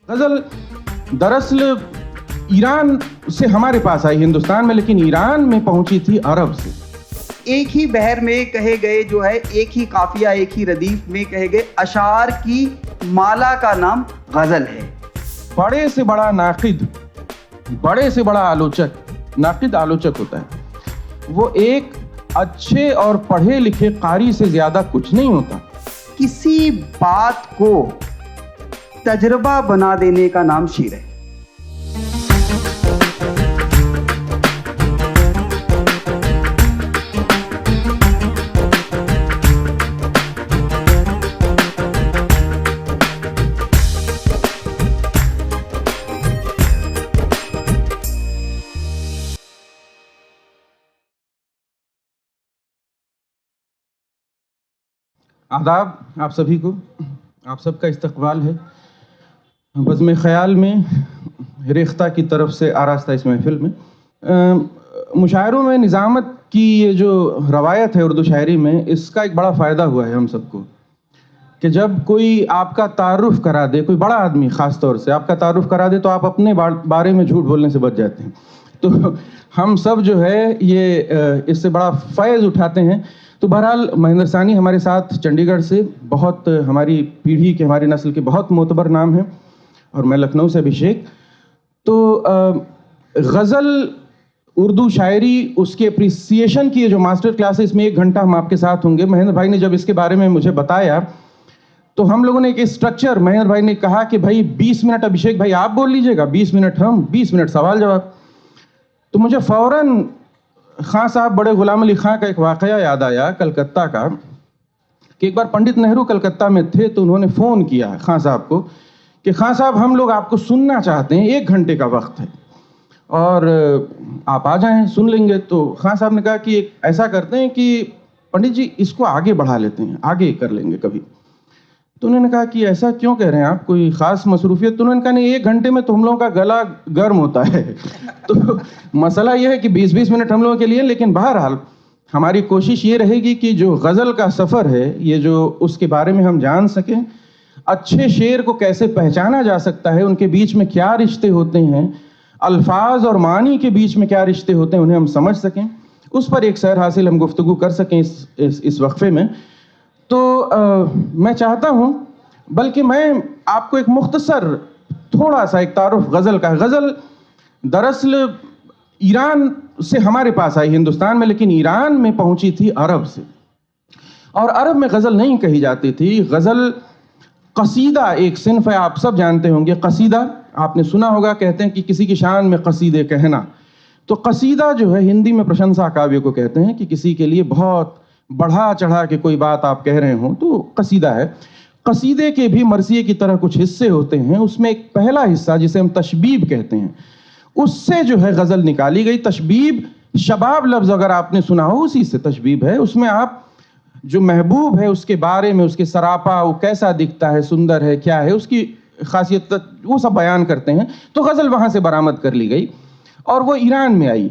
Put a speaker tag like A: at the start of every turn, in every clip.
A: غزل دراصل ایران سے ہمارے پاس آئی ہندوستان میں، لیکن ایران میں پہنچی تھی عرب سے.
B: ایک ہی بحر میں کہے گئے جو ہے ایک ہی قافیہ ایک ہی ردیف میں کہے گئے اشعار کی مالا کا نام غزل ہے.
A: بڑے سے بڑا ناقد، بڑے سے بڑا آلوچک، ناقد آلوچک ہوتا ہے، وہ ایک اچھے اور پڑھے لکھے قاری سے زیادہ کچھ نہیں ہوتا.
B: کسی بات کو تجربہ بنا دینے کا نام شعر ہے.
A: آداب آپ سبھی کو، آپ سب کا استقبال ہے بزم خیال میں ریختہ کی طرف سے آراستہ اس محفل میں. مشاعروں میں نظامت کی یہ جو روایت ہے اردو شاعری میں، اس کا ایک بڑا فائدہ ہوا ہے ہم سب کو کہ جب کوئی آپ کا تعارف کرا دے، کوئی بڑا آدمی خاص طور سے آپ کا تعارف کرا دے تو آپ اپنے بارے میں جھوٹ بولنے سے بچ جاتے ہیں. تو ہم سب جو ہے یہ اس سے بڑا فیض اٹھاتے ہیں. تو بہرحال مہندر ثانی ہمارے ساتھ چنڈی گڑھ سے، بہت ہماری پیڑھی کے، ہماری نسل کے بہت معتبر نام ہیں، اور میں لکھنؤ سے ابھیشیک. تو غزل اردو شاعری، اس کے اپریسیشن کی جو ماسٹر کلاس ہے، اس میں 1 گھنٹہ ہم آپ کے ساتھ ہوں گے. مہندر بھائی نے جب اس کے بارے میں مجھے بتایا تو ہم لوگوں نے ایک اسٹرکچر، مہندر بھائی نے کہا کہ بھائی 20 منٹ ابھیشیک بھائی آپ بول لیجئے گا، 20 منٹ ہم، 20 منٹ سوال جواب. تو مجھے فوراً خاں صاحب بڑے غلام علی خاں کا ایک واقعہ یاد آیا کلکتہ کا، کہ ایک بار پنڈت نہرو کلکتہ میں تھے تو انہوں نے فون کیا خاں صاحب کو کہ خاں صاحب ہم لوگ آپ کو سننا چاہتے ہیں، 1 گھنٹے کا وقت ہے اور آپ آ جائیں، سن لیں گے. تو خاں صاحب نے کہا کہ ایسا کرتے ہیں کہ پنڈت جی اس کو آگے بڑھا لیتے ہیں، آگے کر لیں گے کبھی. تو انہوں نے کہا کہ ایسا کیوں کہہ رہے ہیں آپ، کوئی خاص مصروفیت؟ تو انہوں نے کہا نہیں، 1 گھنٹے میں تو ہم لوگوں کا گلا گرم ہوتا ہے. تو مسئلہ یہ ہے کہ 20-20 منٹ ہم لوگوں کے لیے، لیکن بہرحال ہماری کوشش یہ رہے گی کہ جو غزل کا سفر ہے، یہ جو اس کے بارے میں ہم جان سکیں، اچھے شعر کو کیسے پہچانا جا سکتا ہے، ان کے بیچ میں کیا رشتے ہوتے ہیں، الفاظ اور معنی کے بیچ میں کیا رشتے ہوتے ہیں، انہیں ہم سمجھ سکیں، اس پر ایک سیر حاصل ہم گفتگو کر سکیں اس وقفے میں. تو میں چاہتا ہوں، بلکہ میں آپ کو ایک مختصر تھوڑا سا ایک تعارف غزل کا. غزل دراصل ایران سے ہمارے پاس آئی ہندوستان میں، لیکن ایران میں پہنچی تھی عرب سے. اور عرب میں غزل نہیں کہی جاتی تھی. غزل قصیدہ ایک صنف ہے، آپ سب جانتے ہوں گے. قصیدہ آپ نے سنا ہوگا، کہتے ہیں کہ کسی کی شان میں قصیدے کہنا. تو قصیدہ جو ہے ہندی میں پرشنسا کاویہ کو کہتے ہیں، کہ کسی کے لیے بہت بڑھا چڑھا کے کوئی بات آپ کہہ رہے ہوں تو قصیدہ ہے. قصیدے کے بھی مرثیے کی طرح کچھ حصے ہوتے ہیں. اس میں ایک پہلا حصہ جسے ہم تشبیب کہتے ہیں، اس سے جو ہے غزل نکالی گئی. تشبیب، شباب لفظ اگر آپ نے سنا ہو، اسی سے تشبیب ہے. اس میں آپ جو محبوب ہے اس کے بارے میں، اس کے سراپا، وہ کیسا دکھتا ہے، سندر ہے، کیا ہے اس کی خاصیت، وہ سب بیان کرتے ہیں. تو غزل وہاں سے برآمد کر لی گئی اور وہ ایران میں آئی.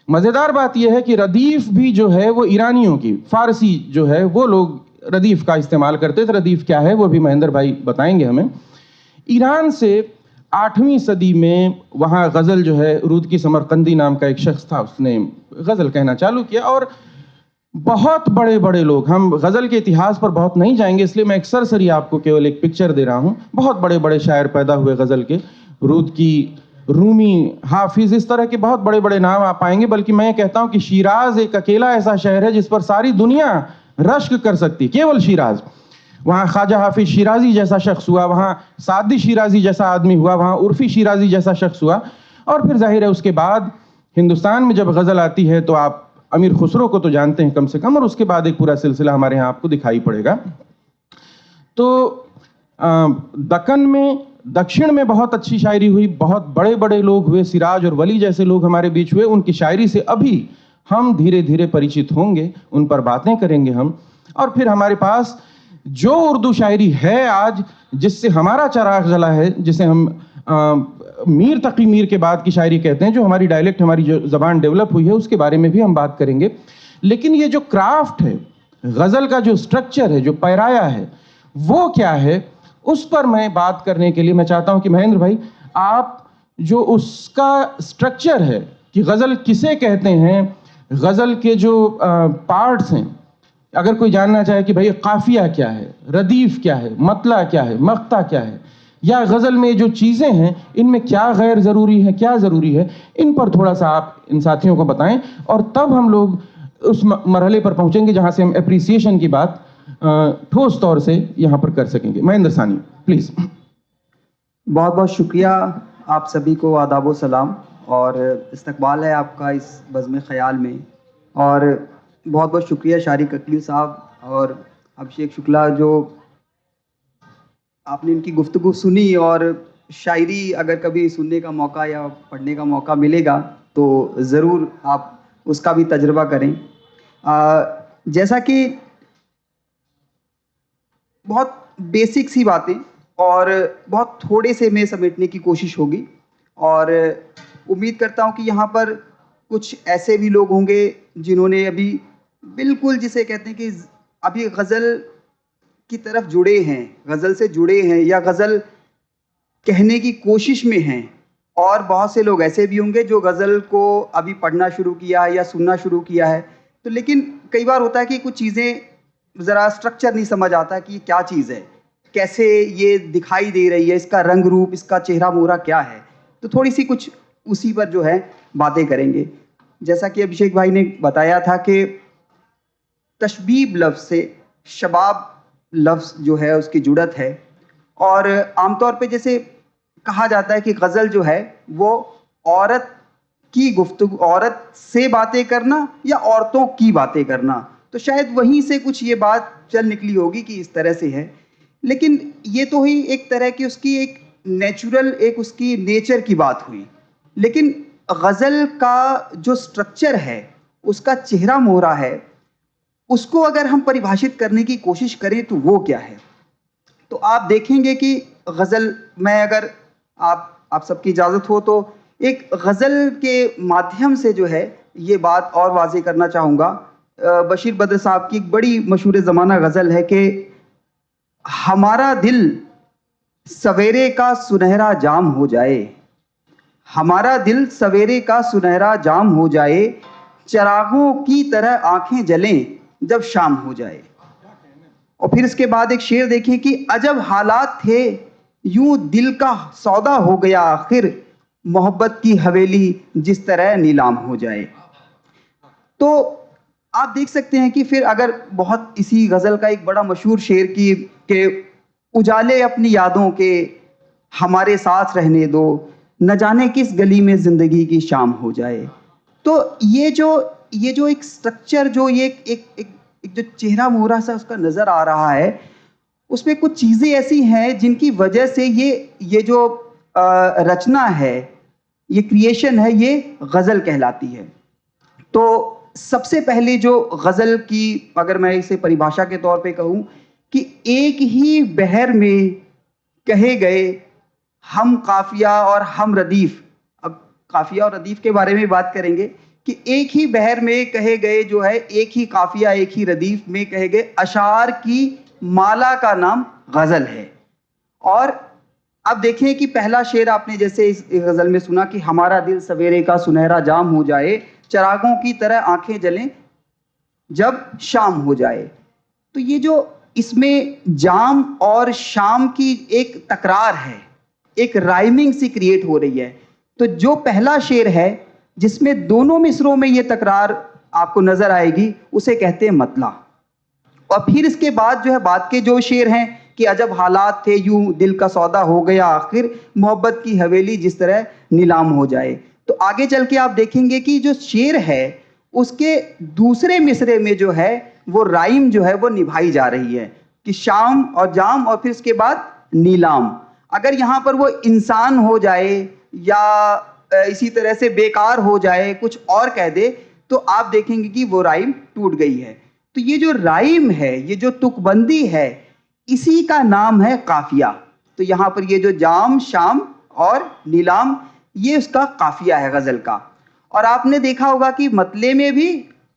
A: مزیدار بات یہ ہے کہ ردیف بھی جو ہے وہ ایرانیوں کی، فارسی جو ہے وہ لوگ ردیف کا استعمال کرتے تھے. ردیف کیا ہے وہ بھی مہندر بھائی بتائیں گے ہمیں. ایران سے 8ویں صدی میں وہاں غزل جو ہے، رودکی سمرقندی نام کا ایک شخص تھا، اس نے غزل کہنا چالو کیا. اور بہت بڑے بڑے لوگ، ہم غزل کے اتہاس پر بہت نہیں جائیں گے، اس لیے میں ایک سرسری آپ کو کیول ایک پکچر دے رہا ہوں. بہت بڑے بڑے شاعر پیدا ہوئے غزل کے، رودکی، رومی، حافظ، اس طرح کے بہت بڑے بڑے نام آپ پائیں گے. بلکہ میں کہتا ہوں کہ شیراز ایک اکیلا ایسا شہر ہے جس پر ساری دنیا رشک کر سکتی، کیول شیراز. وہاں خواجہ حافظ شیرازی جیسا شخص ہوا، وہاں سعدی شیرازی جیسا آدمی ہوا، وہاں عرفی شیرازی جیسا شخص ہوا. اور پھر ظاہر ہے اس کے بعد ہندوستان میں جب غزل آتی ہے تو آپ امیر خسرو کو تو جانتے ہیں کم سے کم، اور اس کے بعد ایک پورا سلسلہ ہمارے ہاں آپ کو دکھائی پڑے گا. تو دکن میں، دکشن میں بہت اچھی شاعری ہوئی، بہت بڑے بڑے لوگ ہوئے، سراج اور ولی جیسے لوگ ہمارے بیچ ہوئے. ان کی شاعری سے ابھی ہم دھیرے دھیرے پریچت ہوں گے، ان پر باتیں کریں گے ہم. اور پھر ہمارے پاس جو اردو شاعری ہے آج، جس سے ہمارا چراغ جلا ہے، جسے ہم میر تقی میر کے بعد کی شاعری کہتے ہیں، جو ہماری ڈائلیکٹ، ہماری جو زبان ڈیولپ ہوئی ہے، اس کے بارے میں بھی ہم بات کریں گے. لیکن یہ جو کرافٹ ہے، غزل کا جو سٹرکچر ہے، جو پیرایا ہے، وہ کیا ہے، اس پر میں بات کرنے کے لیے میں چاہتا ہوں کہ مہیندر بھائی آپ جو اس کا سٹرکچر ہے کہ غزل کسے کہتے ہیں، غزل کے جو پارٹس ہیں، اگر کوئی جاننا چاہے کہ بھائی قافیہ کیا ہے، ردیف کیا ہے، مطلع کیا ہے، مقطع کیا ہے، یا غزل میں جو چیزیں ہیں ان میں کیا غیر ضروری ہے، کیا ضروری ہے، ان پر تھوڑا سا آپ ان ساتھیوں کو بتائیں، اور تب ہم لوگ اس مرحلے پر پہنچیں گے جہاں سے ہم اپریسیشن کی بات ٹھوس طور سے یہاں پر کر سکیں گے. مہندر ثانی پلیز.
B: بہت بہت شکریہ آپ سبھی کو، آداب و سلام اور استقبال ہے آپ کا اس بزم خیال میں، اور بہت بہت شکریہ شارق اکیل صاحب اور ابھیشیک شکلا جو آپ نے ان کی گفتگو سنی، اور شاعری اگر کبھی سننے کا موقع یا پڑھنے کا موقع ملے گا تو ضرور آپ اس کا بھی تجربہ کریں. جیسا کہ بہت بیسک سی باتیں اور بہت تھوڑے سے میں سمیٹنے کی کوشش ہوگی، اور امید کرتا ہوں کہ یہاں پر کچھ ایسے بھی لوگ ہوں گے جنہوں نے ابھی بالکل جسے کہتے ہیں کہ ابھی غزل کی طرف جڑے ہیں، غزل سے جڑے ہیں یا غزل کہنے کی کوشش میں ہیں، اور بہت سے لوگ ایسے بھی ہوں گے جو غزل کو ابھی پڑھنا شروع کیا ہے یا سننا شروع کیا ہے. تو لیکن کئی بار ہوتا ہے کہ کچھ چیزیں ذرا سٹرکچر نہیں سمجھ آتا کہ یہ کیا چیز ہے، کیسے یہ دکھائی دے رہی ہے، اس کا رنگ روپ، اس کا چہرہ مورا کیا ہے. تو تھوڑی سی کچھ اسی پر جو ہے باتیں کریں گے. جیسا کہ ابھیشیک بھائی نے بتایا تھا کہ تشبیب لفظ سے شباب لفظ جو ہے اس کی جڑت ہے، اور عام طور پہ جیسے کہا جاتا ہے کہ غزل جو ہے وہ عورت کی گفتگو، عورت سے باتیں کرنا یا عورتوں کی باتیں کرنا، تو شاید وہیں سے کچھ یہ بات چل نکلی ہوگی کہ اس طرح سے ہے. لیکن یہ تو ہی ایک طرح کی اس کی ایک نیچرل، ایک اس کی نیچر کی بات ہوئی. لیکن غزل کا جو سٹرکچر ہے، اس کا چہرہ مہرا ہے، اس کو اگر ہم پریبھاشت کرنے کی کوشش کریں تو وہ کیا ہے. تو آپ دیکھیں گے کہ غزل میں اگر آپ سب کی اجازت ہو تو ایک غزل کے مادھیم سے جو ہے یہ بات اور واضح کرنا چاہوں گا. بشیر بدر صاحب کی ایک بڑی مشہور زمانہ غزل ہے کہ ہمارا دل سویرے کا سنہرا جام ہو جائے، ہمارا دل سویرے کا سنہرا جام ہو جائے، چراغوں کی طرح آنکھیں جلیں جب شام ہو جائے. اور پھر اس کے بعد ایک شعر دیکھیں کہ عجب حالات تھے یوں دل کا سودا ہو گیا آخر، محبت کی حویلی جس طرح نیلام ہو جائے. تو آپ دیکھ سکتے ہیں کہ پھر اگر بہت اسی غزل کا ایک بڑا مشہور شعر کی کہ اجالے اپنی یادوں کے ہمارے ساتھ رہنے دو، نہ جانے کس گلی میں زندگی کی شام ہو جائے. تو یہ جو ایک سٹرکچر، جو یہ ایک جو چہرہ مورا سا اس کا نظر آ رہا ہے، اس میں کچھ چیزیں ایسی ہیں جن کی وجہ سے یہ جو رچنا ہے، یہ کریشن ہے، یہ غزل کہلاتی ہے. تو سب سے پہلے جو غزل کی اگر میں اسے پریبھاشا کے طور پہ کہوں کہ ایک ہی بحر میں کہے گئے ہم قافیہ اور ہم ردیف. اب قافیہ اور ردیف کے بارے میں بات کریں گے کہ ایک ہی بحر میں کہے گئے جو ہے، ایک ہی قافیہ ایک ہی ردیف میں کہے گئے اشعار کی مالا کا نام غزل ہے. اور اب دیکھیں کہ پہلا شعر آپ نے جیسے اس غزل میں سنا کہ ہمارا دل سویرے کا سنہرا جام ہو جائے، چراغوں کی طرح آنکھیں جلیں جب شام ہو جائے. تو یہ جو اس میں جام اور شام کی ایک تکرار ہے، ایک رائمنگ سی کریٹ ہو رہی ہے. تو جو پہلا شعر ہے جس میں دونوں مصروں میں یہ تکرار آپ کو نظر آئے گی، اسے کہتے ہیں مطلع. اور پھر اس کے بعد جو ہے بعد کے جو شعر ہیں کہ عجب حالات تھے یوں دل کا سودا ہو گیا آخر، محبت کی حویلی جس طرح نیلام ہو جائے. تو آگے چل کے آپ دیکھیں گے کہ جو شعر ہے اس کے دوسرے مصرے میں جو ہے وہ رائم جو ہے وہ نبھائی جا رہی ہے کہ شام اور جام اور پھر اس کے بعد نیلام. اگر یہاں پر وہ انسان ہو جائے یا اسی طرح سے بیکار ہو جائے، کچھ اور کہہ دے، تو آپ دیکھیں گے کہ وہ رائم ٹوٹ گئی ہے. تو یہ جو رائم ہے، یہ جو تک بندی ہے، اسی کا نام ہے قافیہ. تو یہاں پر یہ جو جام، شام اور نیلام، یہ اس کا قافیہ ہے غزل کا. اور آپ نے دیکھا ہوگا کہ مطلع میں بھی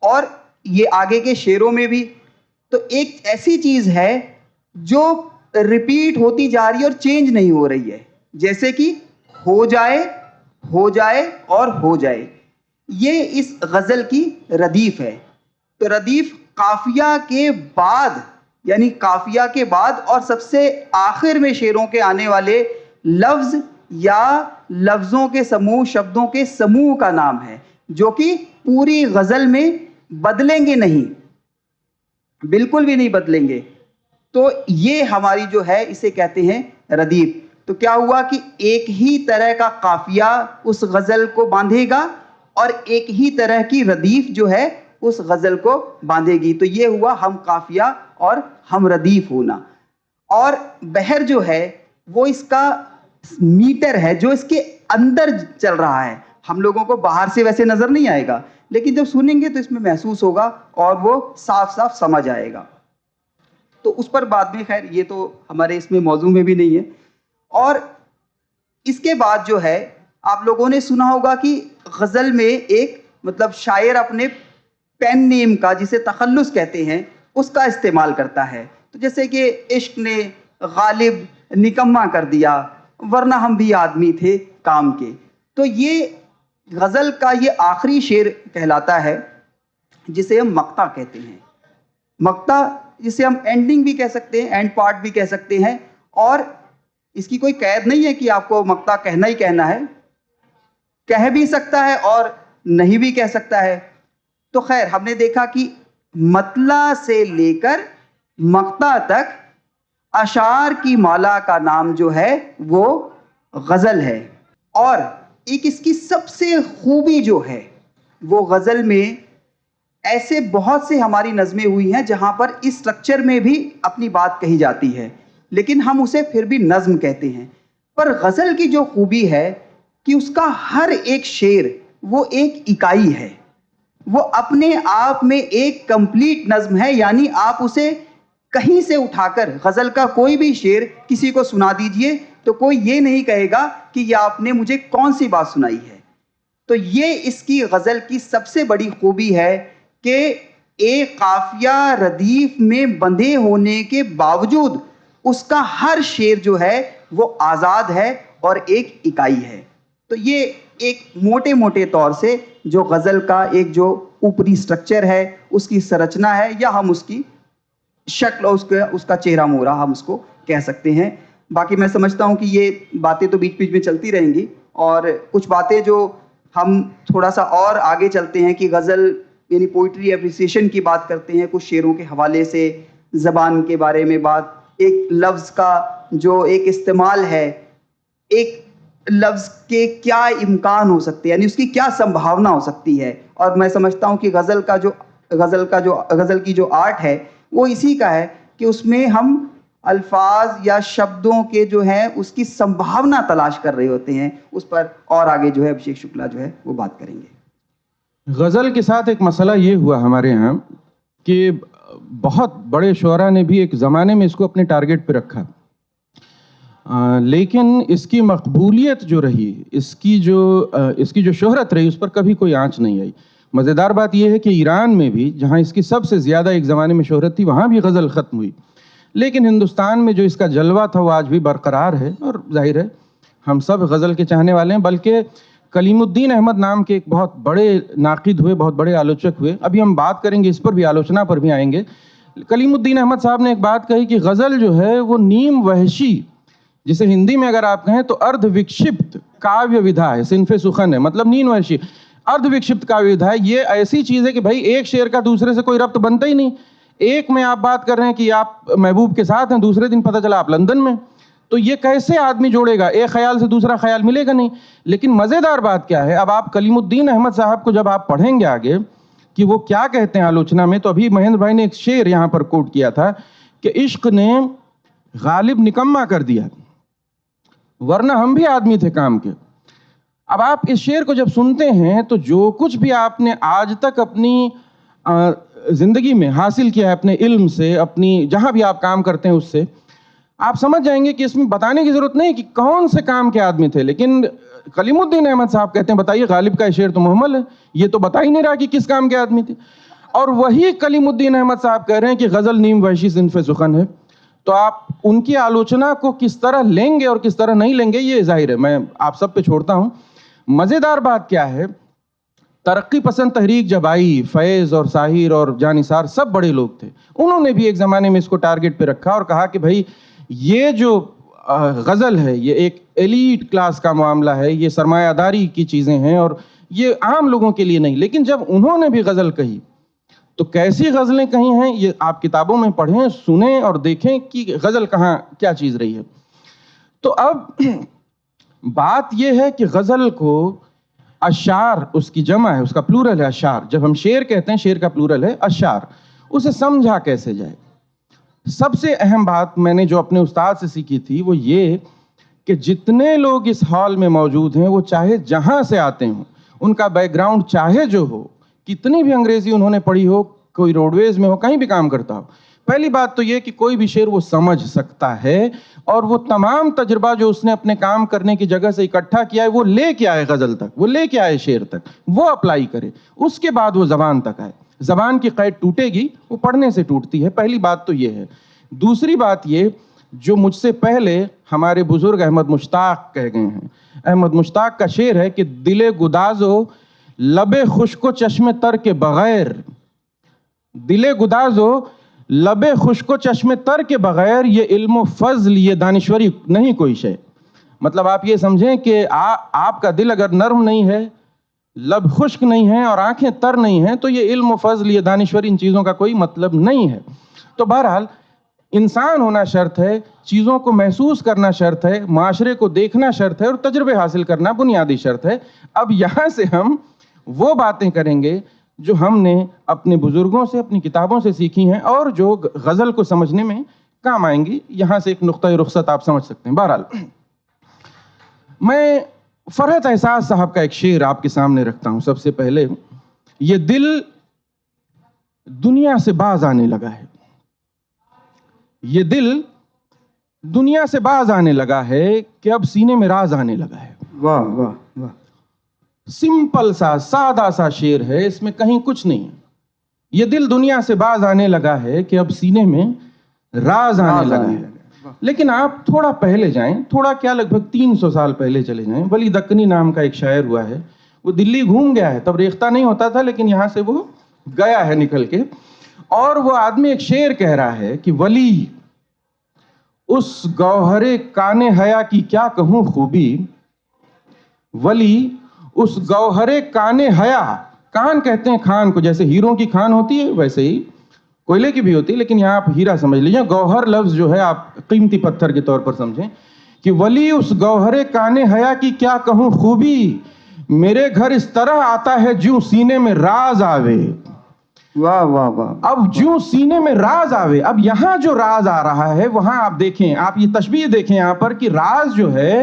B: اور یہ آگے کے شعروں میں بھی. تو ایک ایسی چیز ہے جو ریپیٹ ہوتی جا رہی ہے اور چینج نہیں ہو رہی ہے, جیسے کہ ہو جائے اور ہو جائے. یہ اس غزل کی ردیف ہے. تو ردیف قافیہ کے بعد, یعنی قافیہ کے بعد اور سب سے آخر میں شعروں کے آنے والے لفظ یا لفظوں کے سموہ, شبدوں کے سموہ کا نام ہے, جو کہ پوری غزل میں بدلیں گے نہیں, بالکل بھی نہیں بدلیں گے. تو یہ ہماری جو ہے اسے کہتے ہیں ردیف. تو کیا ہوا کہ ایک ہی طرح کا قافیہ اس غزل کو باندھے گا اور ایک ہی طرح کی ردیف جو ہے اس غزل کو باندھے گی. تو یہ ہوا ہم قافیہ اور ہم ردیف ہونا. اور بحر جو ہے وہ اس کا میٹر ہے جو اس کے اندر چل رہا ہے. ہم لوگوں کو باہر سے ویسے نظر نہیں آئے گا, لیکن جب سنیں گے تو اس میں محسوس ہوگا اور وہ صاف صاف سمجھ آئے گا. تو اس پر بعد میں, خیر یہ تو ہمارے اس میں موضوع میں بھی نہیں ہے. اور اس کے بعد جو ہے آپ لوگوں نے سنا ہوگا کہ غزل میں ایک مطلب شاعر اپنے پین نیم کا, جسے تخلص کہتے ہیں, اس کا استعمال کرتا ہے. تو جیسے کہ عشق نے غالب نکما کر دیا, ورنہ ہم بھی آدمی تھے کام کے. تو یہ غزل کا یہ آخری شعر کہلاتا ہے جسے ہم مقطع کہتے ہیں. مقطع جسے ہم اینڈنگ بھی کہہ سکتے ہیں, اینڈ پارٹ بھی کہہ سکتے ہیں, اور اس کی کوئی قید نہیں ہے کہ آپ کو مقطع کہنا ہی کہنا ہے, کہہ بھی سکتا ہے اور نہیں بھی کہہ سکتا ہے. تو خیر ہم نے دیکھا کہ مطلع سے لے کر مقطع تک اشعار کی مالا کا نام جو ہے وہ غزل ہے. اور ایک اس کی سب سے خوبی جو ہے وہ غزل میں ایسے بہت سے ہماری نظمیں ہوئی ہیں جہاں پر اس سٹرکچر میں بھی اپنی بات کہی جاتی ہے, لیکن ہم اسے پھر بھی نظم کہتے ہیں. پر غزل کی جو خوبی ہے کہ اس کا ہر ایک شعر وہ ایک اکائی ہے, وہ اپنے آپ میں ایک کمپلیٹ نظم ہے. یعنی آپ اسے کہیں سے اٹھا کر غزل کا کوئی بھی شعر کسی کو سنا دیجئے تو کوئی یہ نہیں کہے گا کہ یہ آپ نے مجھے کون سی بات سنائی ہے. تو یہ اس کی غزل کی سب سے بڑی خوبی ہے کہ ایک قافیہ ردیف میں بندھے ہونے کے باوجود اس کا ہر شعر جو ہے وہ آزاد ہے اور ایک اکائی ہے. تو یہ ایک موٹے موٹے طور سے جو غزل کا ایک جو اوپری سٹرکچر ہے, اس کی سرچنا ہے, یا ہم اس کی شکل اور اس کا چہرہ مورا ہم اس کو کہہ سکتے ہیں. باقی میں سمجھتا ہوں کہ یہ باتیں تو بیچ بیچ میں چلتی رہیں گی, اور کچھ باتیں جو ہم تھوڑا سا اور آگے چلتے ہیں کہ غزل یعنی پوئٹری اپریسیشن کی بات کرتے ہیں, کچھ شعروں کے حوالے سے زبان کے بارے میں بات, ایک لفظ کا جو ایک استعمال ہے, ایک لفظ کے کیا امکان ہو سکتے ہیں, یعنی اس کی کیا سمبھاونا ہو سکتی ہے. اور میں سمجھتا ہوں کہ غزل کی جو آرٹ ہے وہ اسی کا ہے کہ اس میں ہم الفاظ یا شبدوں کے جو ہیں اس کی سمبھاونا تلاش کر رہے ہوتے ہیں. اس پر اور آگے جو ہے ابھیشیک شکلا جو ہے وہ بات کریں گے.
A: غزل کے ساتھ ایک مسئلہ یہ ہوا ہمارے ہاں کہ بہت بڑے شعراء نے بھی ایک زمانے میں اس کو اپنے ٹارگٹ پہ رکھا, لیکن اس کی مقبولیت جو رہی, اس کی جو شہرت رہی, اس پر کبھی کوئی آنچ نہیں آئی. مزیدار بات یہ ہے کہ ایران میں بھی, جہاں اس کی سب سے زیادہ ایک زمانے میں شہرت تھی, وہاں بھی غزل ختم ہوئی. لیکن ہندوستان میں جو اس کا جلوہ تھا وہ آج بھی برقرار ہے, اور ظاہر ہے ہم سب غزل کے چاہنے والے ہیں. بلکہ کلیم الدین احمد نام کے ایک بہت بڑے ناقد ہوئے, بہت بڑے آلوچک ہوئے, ابھی ہم بات کریں گے اس پر بھی, آلوچنا پر بھی آئیں گے. کلیم الدین احمد صاحب نے ایک بات کہی کہ غزل جو ہے وہ نیم وحشی, جسے ہندی میں اگر آپ کہیں تو اردھ وکشپت کاویہ ودھا ہے, صنف سخن ہے, مطلب نیم وحشی اردھ وکشپت کاویہ ودھا ہے. یہ ایسی چیز ہے کہ بھائی ایک شعر کا دوسرے سے کوئی ربط بنتا ہی نہیں. ایک میں آپ بات کر رہے ہیں کہ آپ محبوب کے ساتھ ہیں, دوسرے دن پتہ چلا آپ لندن میں, تو یہ کیسے آدمی جوڑے گا؟ ایک خیال سے دوسرا خیال ملے گا نہیں. لیکن مزیدار بات کیا ہے, اب آپ کلیم الدین احمد صاحب کو جب آپ پڑھیں گے آگے کہ وہ کیا کہتے ہیں آلوچنا میں, تو ابھی مہندر بھائی نے ایک شعر یہاں پر کوٹ کیا تھا کہ عشق نے غالب نکما کر دیا, ورنہ ہم بھی آدمی تھے کام کے. اب آپ اس شعر کو جب سنتے ہیں تو جو کچھ بھی آپ نے آج تک اپنی زندگی میں حاصل کیا ہے, اپنے علم سے, اپنی جہاں بھی آپ کام کرتے ہیں اس سے, آپ سمجھ جائیں گے کہ اس میں بتانے کی ضرورت نہیں کہ کون سے کام کے آدمی تھے. لیکن کلیم الدین احمد صاحب کہتے ہیں بتائیے غالب کا شعر تو محمل ہے, یہ تو بتا ہی نہیں رہا کہ کس کام کے آدمی تھے. اور وہی کلیم الدین احمد صاحب کہہ رہے ہیں کہ غزل نیم وحشی صنف سخن ہے. تو آپ ان کی آلوچنا کو کس طرح لیں گے اور کس طرح نہیں لیں گے یہ ظاہر ہے، میں آپ سب پہ چھوڑتا ہوں۔ مزیدار بات کیا ہے، ترقی پسند تحریک جب آئی، فیض اور ساحر اور جانثار سب بڑے لوگ تھے، انہوں نے بھی ایک زمانے میں اس کو ٹارگٹ پہ رکھا اور کہا کہ بھائی یہ جو غزل ہے یہ ایک ایلیٹ کلاس کا معاملہ ہے، یہ سرمایہ داری کی چیزیں ہیں اور یہ عام لوگوں کے لیے نہیں۔ لیکن جب انہوں نے بھی غزل کہی تو کیسی غزلیں کہی ہیں یہ آپ کتابوں میں پڑھیں، سنیں اور دیکھیں کہ غزل کہاں کیا چیز رہی ہے۔ تو اب بات یہ ہے کہ غزل کو اشعار، اس کی جمع ہے، اس کا پلورل ہے اشعار۔ جب ہم شعر کہتے ہیں، شعر کا پلورل ہے اشعار، اسے سمجھا کیسے جائے؟ سب سے اہم بات میں نے جو اپنے استاد سے سیکھی تھی وہ یہ کہ جتنے لوگ اس ہال میں موجود ہیں وہ چاہے جہاں سے آتے ہوں، ان کا بیک گراؤنڈ چاہے جو ہو، کتنی بھی انگریزی انہوں نے پڑھی ہو، کوئی روڈ ویز میں ہو، کہیں بھی کام کرتا ہو، پہلی بات تو یہ کہ کوئی بھی شعر وہ سمجھ سکتا ہے اور وہ تمام تجربہ جو اس نے اپنے کام کرنے کی جگہ سے اکٹھا کیا ہے وہ لے کے آئے غزل تک، وہ لے کے آئے شعر تک، وہ اپلائی کرے، اس کے بعد وہ زبان تک آئے۔ زبان کی قید ٹوٹے گی، وہ پڑھنے سے ٹوٹتی ہے، پہلی بات تو یہ ہے۔ دوسری بات یہ، جو مجھ سے پہلے ہمارے بزرگ احمد مشتاق کہہ گئے ہیں، احمد مشتاق کا شعر ہے کہ دل گدازو لب خشک و چشم تر کے بغیر، دل گدازو لب خشک و چشم تر کے بغیر، یہ علم و فضل، یہ دانشوری نہیں کوئی شے۔ مطلب آپ یہ سمجھیں کہ آپ کا دل اگر نرم نہیں ہے، لب خشک نہیں ہے اور آنکھیں تر نہیں ہیں تو یہ علم و فضل، یہ دانشوری، ان چیزوں کا کوئی مطلب نہیں ہے۔ تو بہرحال انسان ہونا شرط ہے، چیزوں کو محسوس کرنا شرط ہے، معاشرے کو دیکھنا شرط ہے اور تجربے حاصل کرنا بنیادی شرط ہے۔ اب یہاں سے ہم وہ باتیں کریں گے جو ہم نے اپنے بزرگوں سے، اپنی کتابوں سے سیکھی ہیں اور جو غزل کو سمجھنے میں کام آئیں گی۔ یہاں سے ایک نقطۂ رخصت آپ سمجھ سکتے ہیں۔ بہرحال میں فرحت احساس صاحب کا ایک شعر آپ کے سامنے رکھتا ہوں۔ سب سے پہلے، یہ دل دنیا سے باز آنے لگا ہے، یہ دل دنیا سے باز آنے لگا ہے کہ اب سینے میں راز آنے لگا ہے۔
B: واہ واہ واہ،
A: سمپل سا سادہ سا شعر ہے، اس میں کہیں کچھ نہیں ہے۔ یہ دل دنیا سے باز آنے لگا ہے کہ اب سینے میں راز آنے لگا ہے۔ لیکن آپ تھوڑا پہلے جائیں، تھوڑا کیا لگ بھگ 300 سال پہلے چلے جائیں۔ ولی دکنی نام کا ایک شاعر ہوا ہے، وہ دلی گھوم گیا ہے، تب ریختہ نہیں ہوتا تھا لیکن یہاں سے وہ گیا ہے نکل کے، اور وہ آدمی ایک شعر کہہ رہا ہے کہ ولی اس گوہر کان حیا کی کیا کہوں خوبی، ولی اس گوہر کان حیا، کان کہتے ہیں خان کو، جیسے ہیروں کی خان ہوتی ہے ویسے ہی کوئلے کی بھی ہوتی ہے، لیکن یہاں آپ ہیرا سمجھ لیجیے، گوہر لفظ جو ہے آپ قیمتی پتھر کے طور پر سمجھیں کہ ولی اس گوہر کان حیا کی کیا کہوں خوبی، میرے گھر اس طرح آتا ہے جوں سینے میں راز آوے۔
B: واہ واہ واہ،
A: اب جوں سینے میں راز آوے، اب یہاں جو راز آ رہا ہے وہاں آپ دیکھیں، آپ یہ تشبیہ دیکھیں یہاں پر کہ راز جو ہے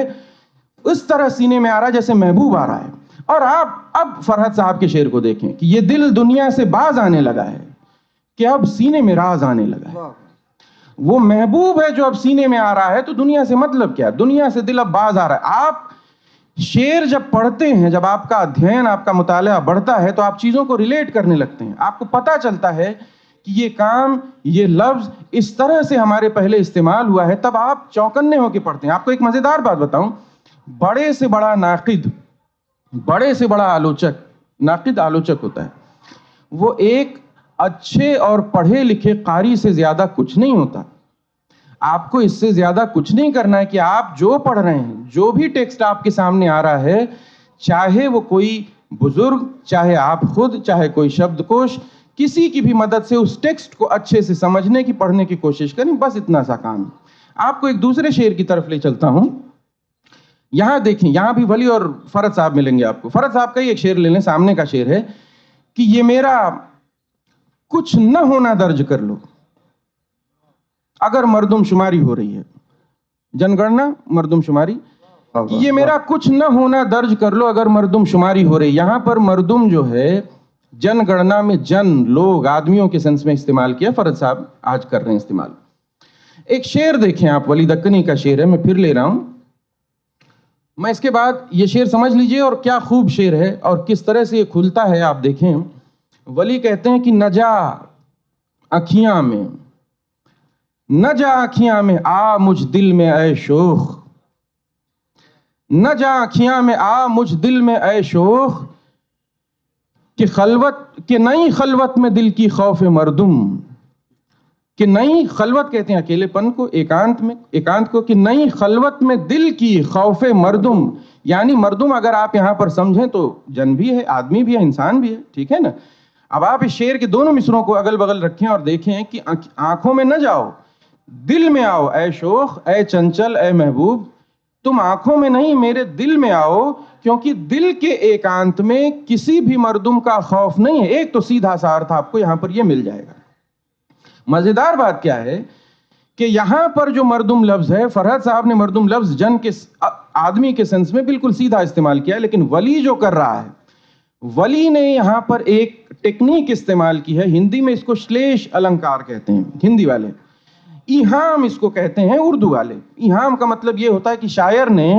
A: اس طرح سینے میں آ رہا ہے جیسے محبوب آ رہا ہے۔ اور آپ اب فرحت صاحب کے شعر کو دیکھیں کہ یہ دل دنیا سے باز آنے لگا ہے کہ اب سینے میں راز آنے لگا ہے۔ وہ محبوب ہے جو اب سینے میں آ رہا ہے، تو دنیا سے مطلب کیا؟ دنیا سے دل اب باز آ رہا ہے۔ آپ شعر جب پڑھتے ہیں، جب آپ کا ادھین، آپ کا مطالعہ بڑھتا ہے تو آپ چیزوں کو ریلیٹ کرنے لگتے ہیں، آپ کو پتہ چلتا ہے کہ یہ کام، یہ لفظ اس طرح سے ہمارے پہلے استعمال ہوا ہے، تب آپ چوکنے ہو کے پڑھتے ہیں۔ آپ کو ایک مزیدار بات بتاؤں، بڑے سے بڑا ناقد، بڑے سے بڑا آلوچک، ناقد آلوچک ہوتا ہے، وہ ایک اچھے اور پڑھے لکھے قاری سے زیادہ کچھ نہیں ہوتا۔ آپ کو اس سے زیادہ کچھ نہیں کرنا ہے کہ آپ جو پڑھ رہے ہیں، جو بھی ٹیکسٹ آپ کے سامنے آ رہا ہے، چاہے وہ کوئی بزرگ، چاہے آپ خود، چاہے کوئی شبد کوش، کسی کی بھی مدد سے اس ٹیکسٹ کو اچھے سے سمجھنے کی، پڑھنے کی کوشش کریں، بس اتنا سا کام ہے۔ آپ کو ایک دوسرے شعر کی طرف لے چلتا ہوں۔ یہاں دیکھیں، یہاں بھی ولی اور فرد صاحب ملیں گے آپ کو۔ فرد صاحب کا ہی ایک شعر لے لیں، سامنے کا شعر ہے کہ یہ میرا کچھ نہ ہونا درج کر لو اگر مردم شماری ہو رہی ہے، جن گننا مردم شماری، یہ میرا کچھ نہ ہونا درج کر لو اگر مردم شماری ہو رہی۔ یہاں پر مردم جو ہے جن گننا میں جن، لوگ، آدمیوں کے سنس میں استعمال کیا، فرد صاحب آج کر رہے ہیں استعمال۔ ایک شعر دیکھیں آپ، ولی دکنی کا شعر ہے، میں پھر لے رہا ہوں، میں اس کے بعد یہ شعر سمجھ لیجئے اور کیا خوب شعر ہے اور کس طرح سے یہ کھلتا ہے آپ دیکھیں۔ ولی کہتے ہیں کہ نجا اکھیاں میں نہ جا آنکھیاں میں آ مجھ دل میں اے شوخ، نہ جا آنکھیاں میں آ مجھ دل میں اے شوخ، کہ نئی خلوت میں دل کی خوف مردم، کہ نئی خلوت کہتے ہیں اکیلے پن کو، ایکانت کو، کہ نئی خلوت میں دل کی خوف مردم، یعنی مردم اگر آپ یہاں پر سمجھیں تو جن بھی ہے، آدمی بھی ہے، انسان بھی ہے، ٹھیک ہے نا؟ اب آپ اس شعر کے دونوں مصروں کو اگل بغل رکھیں اور دیکھیں کہ آنکھوں میں نہ جاؤ، دل میں آؤ اے شوخ، اے چنچل، اے محبوب، تم آنکھوں میں نہیں میرے دل میں آؤ، کیونکہ دل کے ایکانت میں کسی بھی مردم کا خوف نہیں ہے۔ ایک تو سیدھا سا ارتھ آپ کو یہاں پر یہ مل جائے گا۔ مزیدار بات کیا ہے کہ یہاں پر جو مردم لفظ ہے، فرحت صاحب نے مردم لفظ جن کے آدمی کے سینس میں بالکل سیدھا استعمال کیا ہے، لیکن ولی جو کر رہا ہے، ولی نے یہاں پر ایک ٹیکنیک استعمال کی ہے، ہندی میں اس کو شلیش النکار کہتے ہیں ہندی والے، ایہام اس کو کہتے ہیں اردو والے۔ ایہام کا مطلب یہ ہوتا ہے کہ شاعر نے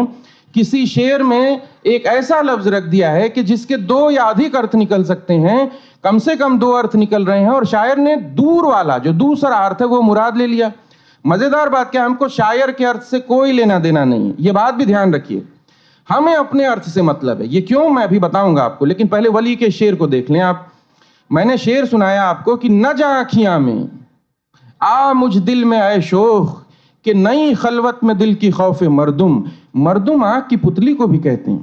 A: کسی شعر میں ایک ایسا لفظ رکھ دیا ہے کہ جس کے دو یا ادھک ارتھ نکل سکتے ہیں، کم سے کم دو ارتھ نکل رہے ہیں، اور شاعر نے دور والا جو دوسرا ارتھ ہے وہ مراد لے لیا۔ مزیدار بات کیا، ہم کو شاعر کے ارتھ سے کوئی لینا دینا نہیں ہے، یہ بات بھی دھیان رکھیے، ہمیں اپنے ارتھ سے مطلب ہے۔ یہ کیوں میں ابھی بتاؤں گا آپ کو، لیکن پہلے ولی کے شعر کو دیکھ لیں آپ۔ میں نے شعر سنایا آپ کو کہ نہ جا آنکھیاں میں آ مجھ دل میں اے شوخ، کہ نئی خلوت میں دل کی خوف مردم، مردم آنکھ کی پتلی کو بھی کہتے ہیں۔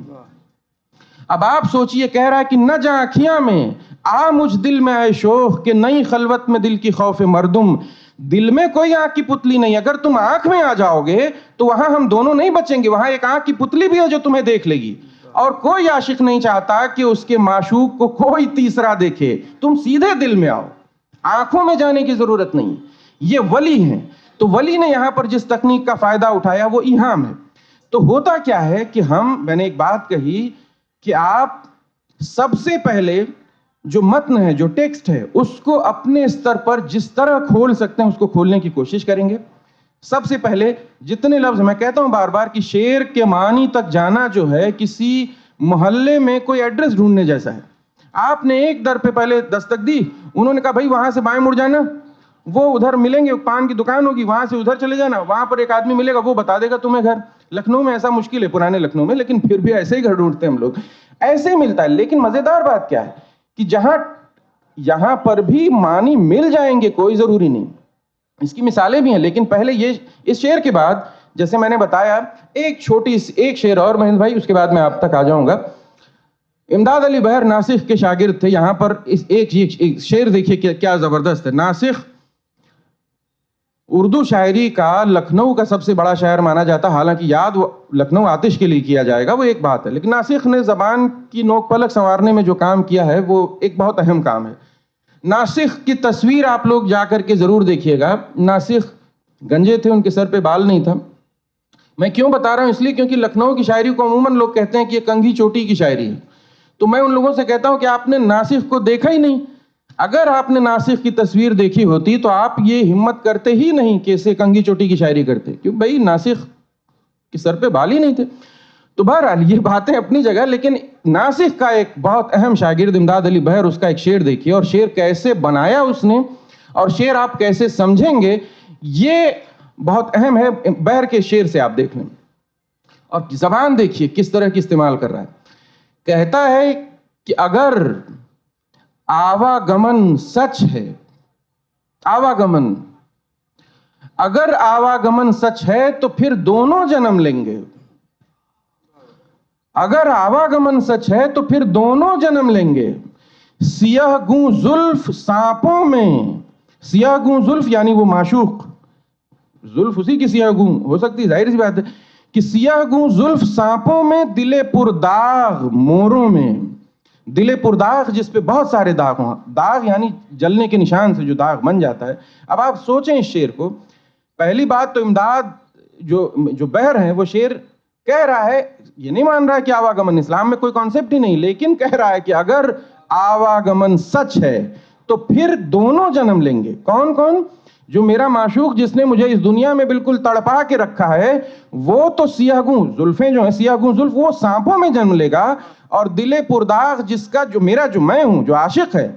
A: اب آپ سوچئے، کہہ رہا ہے کہ نہ جا آنکھیاں میں آ مجھ دل میں اے شوخ، کہ نئی خلوت میں دل کی خوف مردم، دل میں کوئی آنکھ کی پتلی نہیں، اگر تم آنکھ میں آ جاؤ گے تو وہاں ہم دونوں نہیں بچیں گے، وہاں ایک آنکھ کی پتلی بھی ہے جو تمہیں دیکھ لے گی، اور کوئی عاشق نہیں چاہتا کہ اس کے معشوق کو کوئی تیسرا دیکھے۔ تم سیدھے دل میں آؤ، آنکھوں میں جانے کی ضرورت نہیں۔ یہ ولی ہیں، تو ولی نے یہاں پر جس تکنیک کا فائدہ اٹھایا وہ ایہام ہے۔ تو ہوتا کیا ہے کہ میں نے ایک بات کہی کہ آپ سب سے پہلے جو متن ہے، جو ٹیکسٹ ہے، اس کو اپنے استر پر جس طرح کھول سکتے ہیں اس کو کھولنے کی کوشش کریں گے۔ سب سے پہلے جتنے لفظ، میں کہتا ہوں بار بار کہ شعر کے معنی تک جانا جو ہے کسی محلے میں کوئی ایڈریس ڈھونڈنے جیسا ہے۔ آپ نے ایک در پہ پہلے دستک دی، انہوں نے کہا بھائی وہاں سے بائیں مڑ جانا، وہ ادھر ملیں گے، پان کی دکان ہوگی، وہاں سے ادھر چلے جانا، وہاں پر ایک آدمی ملے گا، وہ بتا دے گا تمہیں گھر۔ لکھنؤ میں ایسا مشکل ہے، پرانے لکھنؤ میں، لیکن پھر بھی ایسے ہی گھر ڈھونڈتے ہیں ہم لوگ، ایسے ہی ملتا ہے۔ لیکن مزیدار بات کیا ہے کہ جہاں یہاں پر بھی معنی مل جائیں گے، کوئی ضروری نہیں، اس کی مثالیں بھی ہیں، لیکن پہلے یہ اس شعر کے بعد جیسے میں نے بتایا ایک شعر اور مہند بھائی، اس کے بعد میں آپ تک آ جاؤں گا۔ امداد علی بہر ناسخ کے شاگرد تھے، یہاں پر ایک شعر دیکھیے کیا زبردست ہے۔ ناسخ اردو شاعری کا لکھنؤ کا سب سے بڑا شاعر مانا جاتا، حالانکہ یاد وہ لکھنؤ آتش کے لیے کیا جائے گا، وہ ایک بات ہے، لیکن ناسخ نے زبان کی نوک پلک سنوارنے میں جو کام کیا ہے وہ ایک بہت اہم کام ہے۔ ناسخ کی تصویر آپ لوگ جا کر کے ضرور دیکھیے گا۔ ناسخ گنجے تھے، ان کے سر پہ بال نہیں تھا۔ میں کیوں بتا رہا ہوں، اس لیے کیونکہ لکھنؤ کی شاعری کو عموماً لوگ کہتے ہیں کہ یہ کنگھی چوٹی کی شاعری ہے، تو میں ان لوگوں سے کہتا ہوں کہ آپ نے ناسخ کو دیکھا ہی نہیں۔ اگر آپ نے ناسخ کی تصویر دیکھی ہوتی تو آپ یہ ہمت کرتے ہی نہیں کہ اسے کنگھی چوٹی کی شاعری کرتے، کیوں بھائی ناسخ کے سر پہ بال ہی نہیں تھے۔ تو بہرحال یہ باتیں اپنی جگہ، لیکن ناسخ کا ایک بہت اہم شاگرد امداد علی بہر، اس کا ایک شعر دیکھیے، اور شعر کیسے بنایا اس نے، اور شعر آپ کیسے سمجھیں گے، یہ بہت اہم ہے۔ بہر کے شعر سے آپ دیکھ لیں، اور زبان دیکھیے کس طرح کی استعمال کر رہا ہے۔ کہتا ہے کہ اگر آواگمن سچ ہے، آواگمن، اگر آواگمن سچ ہے تو پھر دونوں جنم لیں گے، اگر آواگمن سچ ہے تو پھر دونوں جنم لیں گے، سیاہ گوں زلف سانپوں میں، سیاہ گوں زلف یعنی وہ معشوق، زلف اسی کی سیاہ گوں ہو سکتی، ظاہر سی بات ہے کہ سیاہ گوں زلف سانپوں میں، دل پرداغ موروں میں، دل پرداغ جس پہ بہت سارے داغ ہوں، داغ یعنی جلنے کے نشان سے جو داغ بن جاتا ہے۔ اب آپ سوچیں اس شعر کو، پہلی بات تو امداد جو بہر ہیں وہ شعر کہہ رہا ہے، یہ نہیں مان رہا کہ آواگمن اسلام میں کوئی کانسیپٹ ہی نہیں، لیکن کہہ رہا ہے کہ اگر آواگمن سچ ہے تو پھر دونوں جنم لیں گے۔ کون کون؟ جو میرا معشوق جس نے مجھے اس دنیا میں بالکل تڑپا کے رکھا ہے، وہ تو سیاہ گوں زلفیں جو ہیں، سیاہ گوں زلف، وہ سانپوں میں جنم لے گا، اور دل پرداغ جس کا جو میرا جو میں ہوں، جو عاشق ہے،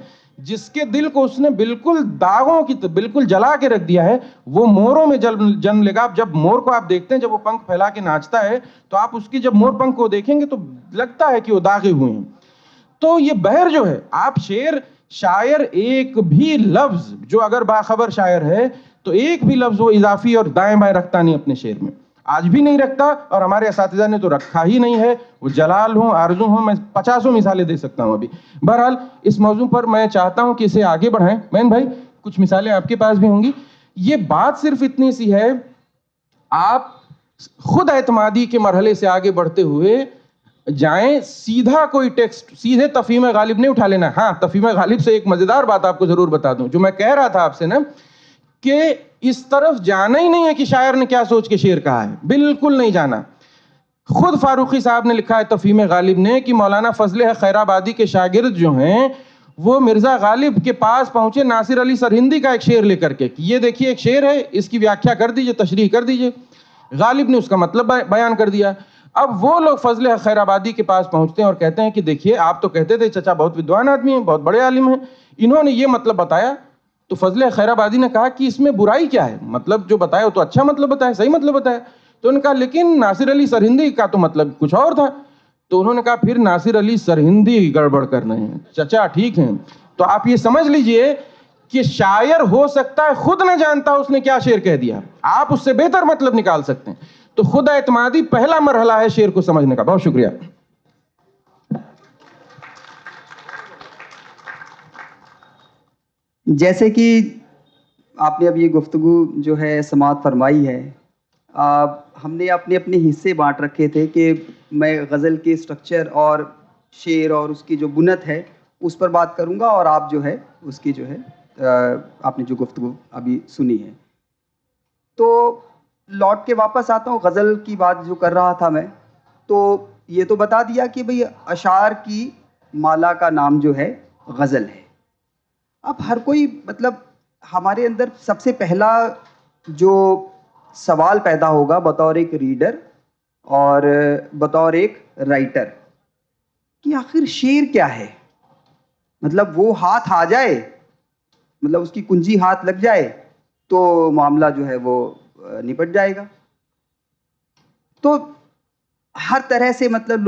A: جس کے دل کو اس نے بالکل داغوں کی بالکل جلا کے رکھ دیا ہے وہ موروں میں جنم لے گا. جب مور کو آپ دیکھتے ہیں جب وہ پنکھ پھیلا کے ناچتا ہے تو آپ اس کی جب مور پنکھ کو دیکھیں گے تو لگتا ہے کہ وہ داغے ہوئے ہیں. تو یہ بہر جو ہے آپ شاعر ایک بھی لفظ جو اگر باخبر شاعر ہے تو ایک بھی لفظ وہ اضافی اور دائیں بائیں رکھتا نہیں اپنے شعر میں, آج بھی نہیں رکھتا اور ہمارے اساتذہ نے تو رکھا ہی نہیں ہے. وہ جلال ہوں آرزو ہوں, میں 50 مثالیں دے سکتا ہوں ابھی. بہرحال اس موضوع پر میں چاہتا ہوں کہ اسے آگے بڑھائیں. مین بھائی کچھ مثالیں آپ کے پاس بھی ہوں گی. یہ بات صرف اتنی سی ہے, آپ خود اعتمادی کے مرحلے سے آگے بڑھتے ہوئے جائیں, سیدھا کوئی ٹیکسٹ سیدھے تفہیم غالب نہیں اٹھا لینا. ہاں تفہیم غالب سے ایک مزیدار بات آپ کو ضرور بتا دوں, جو میں کہہ رہا تھا آپ سے نا, کہ اس طرف جانا ہی نہیں ہے کہ شاعر نے کیا سوچ کے شعر کہا ہے, بالکل نہیں جانا. خود فاروقی صاحب نے لکھا ہے تفہیم غالب نے کہ مولانا فضل خیر آبادی کے شاگرد جو ہیں وہ مرزا غالب کے پاس پہنچے ناصر علی سرہندی کا ایک شعر لے کر کے, یہ دیکھیے ایک شعر ہے, اس کی ویاخیا کر دیجئے, تشریح کر دیجئے. غالب نے اس کا مطلب بیان کر دیا. اب وہ لوگ فضل خیر آبادی کے پاس پہنچتے ہیں اور کہتے ہیں کہ دیکھیے آپ تو کہتے تھے چچا بہت ودوان آدمی ہیں, بہت بڑے عالم ہیں, انہوں نے یہ مطلب بتایا. تو فضل خیر آبادی نے کہا کہ اس میں برائی کیا ہے, مطلب جو بتایا وہ تو اچھا مطلب بتایا, صحیح مطلب بتایا. تو انہوں نے کہا لیکن ناصر علی سرہندی کا تو مطلب کچھ اور تھا. تو انہوں نے کہا پھر ناصر علی سرہندی گڑبڑ کر رہے ہیں, چچا ٹھیک ہیں. تو آپ یہ سمجھ لیجئے کہ شاعر ہو سکتا ہے خود نہ جانتا اس نے کیا شعر کہہ دیا, آپ اس سے بہتر مطلب نکال سکتے ہیں. تو خود اعتمادی پہلا مرحلہ ہے شعر کو سمجھنے کا. بہت شکریہ.
B: جیسے کہ آپ نے اب یہ گفتگو جو ہے سماعت فرمائی ہے, ہم نے اپنے اپنے حصے بانٹ رکھے تھے کہ میں غزل کے سٹرکچر اور شعر اور اس کی جو بنت ہے اس پر بات کروں گا, اور آپ جو ہے اس کی جو ہے آپ نے جو گفتگو ابھی سنی ہے. تو لوٹ کے واپس آتا ہوں, غزل کی بات جو کر رہا تھا میں, تو یہ تو بتا دیا کہ بھئی اشعار کی مالا کا نام جو ہے غزل ہے. اب ہر کوئی مطلب ہمارے اندر سب سے پہلا جو سوال پیدا ہوگا بطور ایک ریڈر اور بطور ایک رائٹر کہ آخر شعر کیا ہے. مطلب وہ ہاتھ آ جائے, مطلب اس کی کنجی ہاتھ لگ جائے تو معاملہ جو ہے وہ نپٹ جائے گا. تو ہر طرح سے مطلب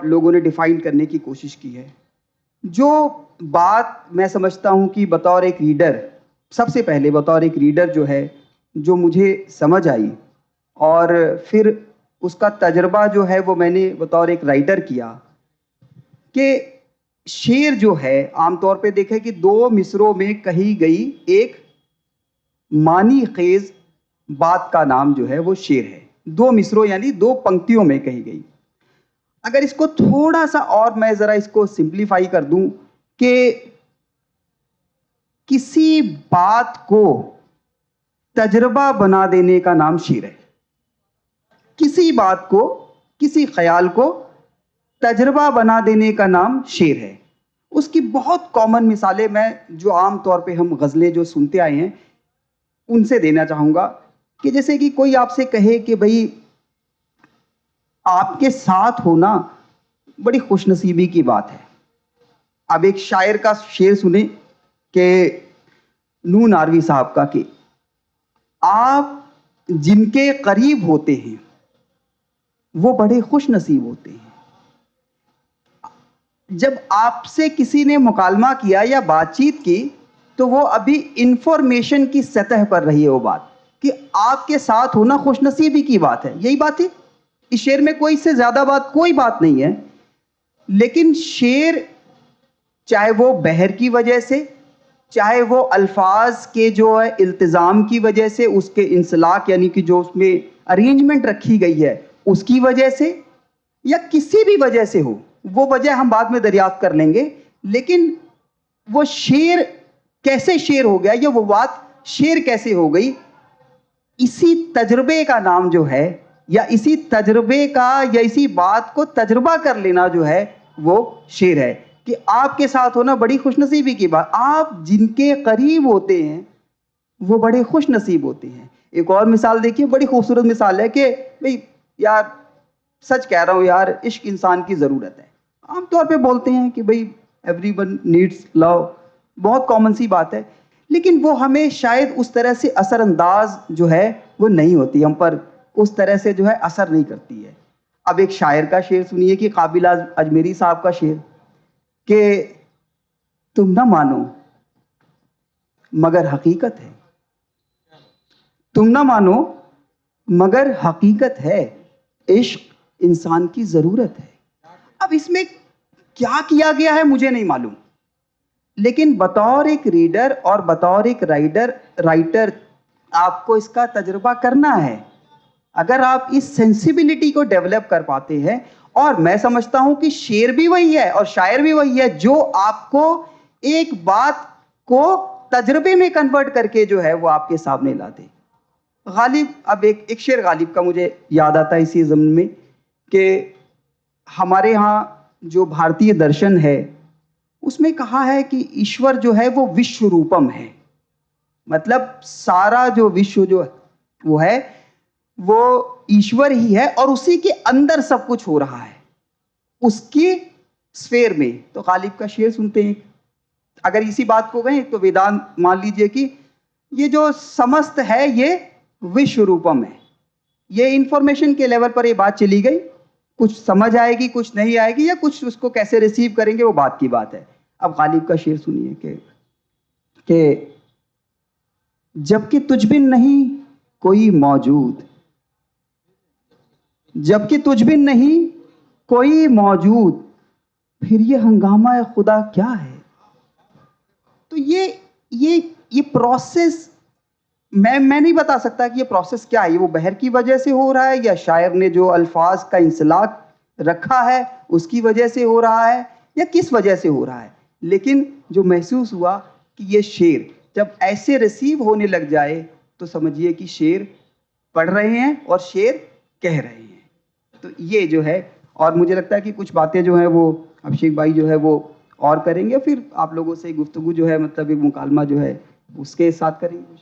B: لوگوں نے ڈیفائن کرنے کی کوشش کی ہے. جو بات میں سمجھتا ہوں کہ بطور ایک ریڈر, سب سے پہلے بطور ایک ریڈر جو ہے جو مجھے سمجھ آئی, اور پھر اس کا تجربہ جو ہے وہ میں نے بطور ایک رائٹر کیا, کہ شعر جو ہے عام طور پہ دیکھیں کہ 2 مصروں میں کہی گئی ایک معنی خیز بات کا نام جو ہے وہ شعر ہے. 2 مصروں یعنی 2 پنکتیوں میں کہی گئی. اگر اس کو تھوڑا سا اور میں ذرا اس کو سمپلیفائی کر دوں کہ کسی بات کو تجربہ بنا دینے کا نام شعر ہے. کسی بات کو, کسی خیال کو تجربہ بنا دینے کا نام شعر ہے. اس کی بہت کامن مثالیں میں جو عام طور پہ ہم غزلیں جو سنتے آئے ہیں ان سے دینا چاہوں گا. کہ جیسے کہ کوئی آپ سے کہے کہ بھئی آپ کے ساتھ ہونا بڑی خوش نصیبی کی بات ہے. اب ایک شاعر کا شعر سنیں کہ نو ناروی صاحب کا, کہ آپ جن کے قریب ہوتے ہیں وہ بڑے خوش نصیب ہوتے ہیں. جب آپ سے کسی نے مکالمہ کیا یا بات چیت کی تو وہ ابھی انفارمیشن کی سطح پر رہی ہے وہ بات, کہ آپ کے ساتھ ہونا خوش نصیبی کی بات ہے. یہی بات ہے اس شعر میں, کوئی سے زیادہ بات کوئی بات نہیں ہے. لیکن شعر چاہے وہ بحر کی وجہ سے, چاہے وہ الفاظ کے جو ہے التزام کی وجہ سے, اس کے انسلاک یعنی کہ جو اس میں ارینجمنٹ رکھی گئی ہے اس کی وجہ سے, یا کسی بھی وجہ سے ہو, وہ وجہ ہم بعد میں دریافت کر لیں گے. لیکن وہ شعر کیسے شعر ہو گیا, یا وہ بات شعر کیسے ہو گئی, اسی تجربے کا نام جو ہے, یا اسی تجربے کا یا اسی بات کو تجربہ کر لینا جو ہے وہ شعر ہے. کہ آپ کے ساتھ ہونا بڑی خوش نصیبی کی بات, آپ جن کے قریب ہوتے ہیں وہ بڑے خوش نصیب ہوتے ہیں. ایک اور مثال دیکھیے, بڑی خوبصورت مثال ہے کہ بھئی یار سچ کہہ رہا ہوں یار, عشق انسان کی ضرورت ہے. عام طور پہ بولتے ہیں کہ بھئی ایوری ون نیڈس لو، بہت کامن سی بات ہے، لیکن وہ ہمیں شاید اس طرح سے اثر انداز جو ہے وہ نہیں ہوتی، ہم پر اس طرح سے جو ہے اثر نہیں کرتی ہے. اب ایک شاعر کا شعر سنیے کہ قابل اجمیری صاحب کا شعر کہ تم نہ مانو مگر حقیقت ہے، تم نہ مانو مگر حقیقت ہے، عشق انسان کی ضرورت ہے. اب اس میں کیا کیا گیا ہے مجھے نہیں معلوم، لیکن بطور ایک ریڈر اور بطور ایک رائٹر آپ کو اس کا تجربہ کرنا ہے. اگر آپ اس سینسیبلٹی کو ڈیولپ کر پاتے ہیں، اور میں سمجھتا ہوں کہ شعر بھی وہی ہے اور شاعر بھی وہی ہے جو آپ کو ایک بات کو تجربے میں کنورٹ کر کے جو ہے وہ آپ کے سامنے لا دے. غالب، اب ایک شعر غالب کا مجھے یاد آتا ہے اسی ضمن میں کہ ہمارے ہاں جو بھارتیہ درشن ہے اس میں کہا ہے کہ ایشور جو ہے وہ وشو روپم ہے، مطلب سارا جو وشو جو وہ ہے وہ ایشور ہی ہے اور اسی کے اندر سب کچھ ہو رہا ہے اس کی سفیر میں. تو غالب کا شعر سنتے ہیں. اگر اسی بات کو کہیں تو ویدانت مان لیجئے کہ یہ جو سمست ہے یہ وشو روپم ہے. یہ انفارمیشن کے لیول پر یہ بات چلی گئی، کچھ سمجھ آئے گی کچھ نہیں آئے گی، یا کچھ اس کو کیسے ریسیو کریں گے وہ بات کی بات ہے. اب غالب کا شعر سنیے کہ جب کہ تجھ بن نہیں کوئی موجود، جب کہ تجھ بن نہیں کوئی موجود، پھر یہ ہنگامہ خدا کیا ہے. تو یہ پروسیس میں نہیں بتا سکتا کہ یہ پروسیس کیا ہے. یہ وہ بحر کی وجہ سے ہو رہا ہے یا شاعر نے جو الفاظ کا انسلاک رکھا ہے اس کی وجہ سے ہو رہا ہے یا کس وجہ سے ہو رہا ہے. لیکن جو محسوس ہوا کہ یہ شعر جب ایسے ریسیو ہونے لگ جائے تو سمجھیے کہ شعر پڑھ رہے ہیں اور شعر کہہ رہے ہیں. تو یہ جو ہے، اور مجھے لگتا ہے کہ کچھ باتیں جو ہیں وہ ابھیشیک بھائی جو ہے وہ اور کریں گے، پھر آپ لوگوں سے گفتگو جو ہے مطلب ایک مکالمہ جو ہے اس کے ساتھ کریں گے.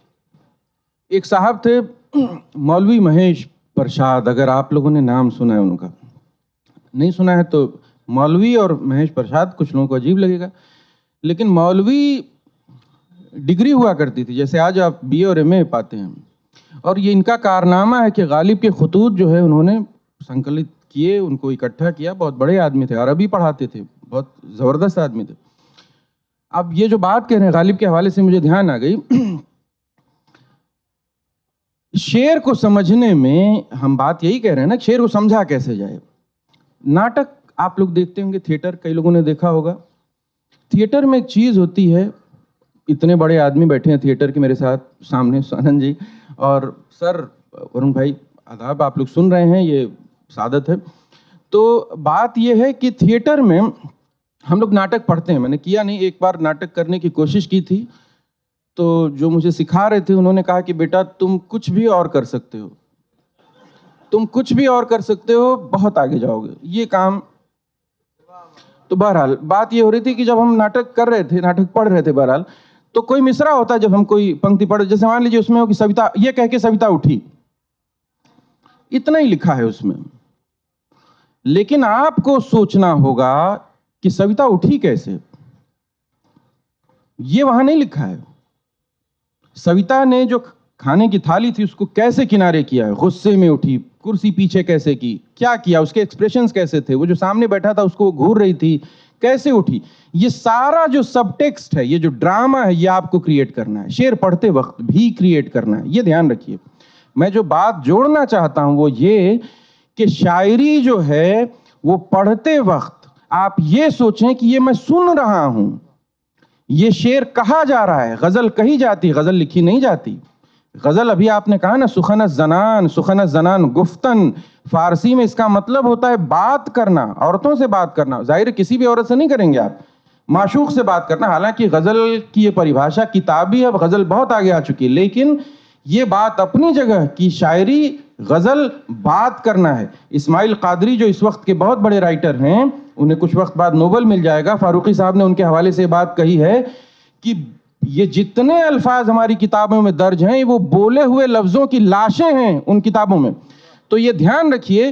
A: ایک صاحب تھے مولوی مہیش پرساد، اگر آپ لوگوں نے نام سنا ہے ان کا، نہیں سنا ہے تو مولوی اور مہیش پرساد کچھ لوگوں کو عجیب لگے گا، لیکن مولوی ڈگری ہوا کرتی تھی جیسے آج آپ بی اے اور ایم اے پاتے ہیں. اور یہ ان کا کارنامہ ہے کہ غالب کے خطوط جو ہے انہوں نے سنکلت کیے، ان کو اکٹھا کیا. بہت بڑے آدمی تھے، عربی پڑھاتے تھے، بہت زبردست آدمی تھے. اب یہ جو بات کہہ رہے ہیں غالب کے حوالے سے مجھے دھیان آ گئی. شعر کو سمجھنے میں ہم بات یہی کہہ رہے ہیں نا، شعر کو سمجھا کیسے جائے. ناٹک آپ لوگ دیکھتے ہوں گے، تھیٹر کئی لوگوں نے دیکھا ہوگا. تھیٹر میں ایک چیز ہوتی ہے، اتنے بڑے آدمی بیٹھے ہیں تھیٹر کے میرے ساتھ سامنے، سانند جی اور سر ورن بھائی، آداب، آپ لوگ سن رہے ہیں، یہ سعادت ہے. تو بات یہ ہے کہ تھیٹر میں ہم لوگ ناٹک پڑھتے ہیں. میں نے کیا نہیں، ایک بار ناٹک کرنے کی کوشش کی تھی تو جو مجھے سکھا رہے تھے انہوں نے کہا کہ بیٹا تم کچھ بھی اور کر سکتے ہو، تم کچھ بھی اور کر سکتے ہو، بہت آگے جاؤ گے یہ کام. تو بہرحال بات یہ ہو رہی تھی کہ جب ہم ناٹک کر رہے تھے، ناٹک پڑھ رہے تھے، بہرحال تو کوئی مصرع ہوتا ہے جب ہم کوئی پنکتی پڑھ، جیسے مان لیجیے اس میں ہو کہ سویتا، یہ کہہ کے سویتا اٹھی، اتنا ہی لکھا ہے اس میں. لیکن آپ کو سوچنا ہوگا کہ سویتا اٹھی کیسے، یہ وہاں نہیں لکھا ہے. سویتا نے جو کھانے کی تھالی تھی اس کو کیسے کنارے کیا ہے، غصے میں اٹھی، کرسی پیچھے کیسے کی، کیا کیا، اس کے ایکسپریشنز کیسے تھے، وہ جو سامنے بیٹھا تھا اس کو وہ گھور رہی تھی، کیسے اٹھی. یہ سارا جو سب ٹیکسٹ ہے، یہ جو ڈرامہ ہے، یہ آپ کو کریٹ کرنا ہے، شعر پڑھتے وقت بھی کریٹ کرنا ہے. یہ دھیان رکھیے. میں جو بات جوڑنا چاہتا ہوں وہ یہ کہ شاعری جو ہے وہ پڑھتے وقت آپ یہ سوچیں کہ یہ میں سن رہا ہوں، یہ شعر کہا جا رہا ہے. غزل کہی جاتی، غزل لکھی نہیں جاتی. غزل ابھی آپ نے کہا نا، سخن الزنان، سخن الزنان گفتن، فارسی میں اس کا مطلب ہوتا ہے بات کرنا، عورتوں سے بات کرنا. ظاہر کسی بھی عورت سے نہیں کریں گے آپ، معشوق سے بات کرنا. حالانکہ غزل کی یہ پریبھاشا کتابی ہے، اب غزل بہت آگے آ چکی ہے، لیکن یہ بات اپنی جگہ کی شاعری، غزل بات کرنا ہے. اسماعیل قادری جو اس وقت کے بہت بڑے رائٹر ہیں، انہیں کچھ وقت بعد نوبل مل جائے گا. فاروقی صاحب نے ان کے حوالے سے بات کہی ہے کہ یہ جتنے الفاظ ہماری کتابوں میں درج ہیں وہ بولے ہوئے لفظوں کی لاشیں ہیں ان کتابوں میں. تو یہ دھیان رکھیے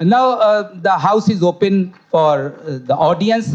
C: Now the house is open for the audience.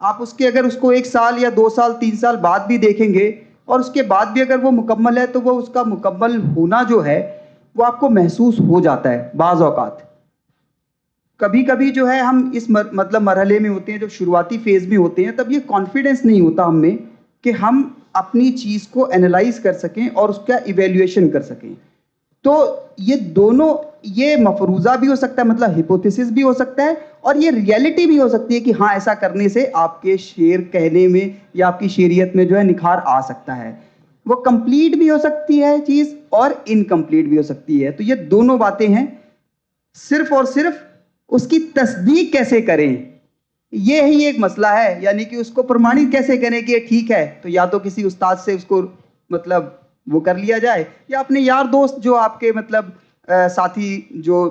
B: آپ اس کے اگر اس کو 1 سال یا 2 سال 3 سال بعد بھی دیکھیں گے اور اس کے بعد بھی اگر وہ مکمل ہے تو وہ اس کا مکمل ہونا جو ہے وہ آپ کو محسوس ہو جاتا ہے. بعض اوقات کبھی کبھی جو ہے ہم اس مطلب مرحلے میں ہوتے ہیں جب شروعاتی فیز میں ہوتے ہیں تب یہ کانفیڈنس نہیں ہوتا ہم میں کہ ہم اپنی چیز کو انالائز کر سکیں اور اس کا ایویلیویشن کر سکیں. تو یہ دونوں یہ مفروضہ بھی ہو سکتا ہے, مطلب ہپوتھیسس بھی ہو سکتا ہے, اور یہ ریئلٹی بھی ہو سکتی ہے کہ ہاں ایسا کرنے سے آپ کے شعر کہنے میں یا آپ کی شعریت میں جو ہے نکھار آ سکتا ہے. وہ کمپلیٹ بھی ہو سکتی ہے چیز اور انکمپلیٹ بھی ہو سکتی ہے. تو یہ دونوں باتیں ہیں. صرف اور صرف اس کی تصدیق کیسے کریں یہ ہی ایک مسئلہ ہے, یعنی کہ اس کو پرمانت کیسے کریں کہ یہ ٹھیک ہے. تو یا تو کسی استاد سے اس کو مطلب وہ کر لیا جائے, یا اپنے یار دوست جو آپ کے مطلب ساتھی جو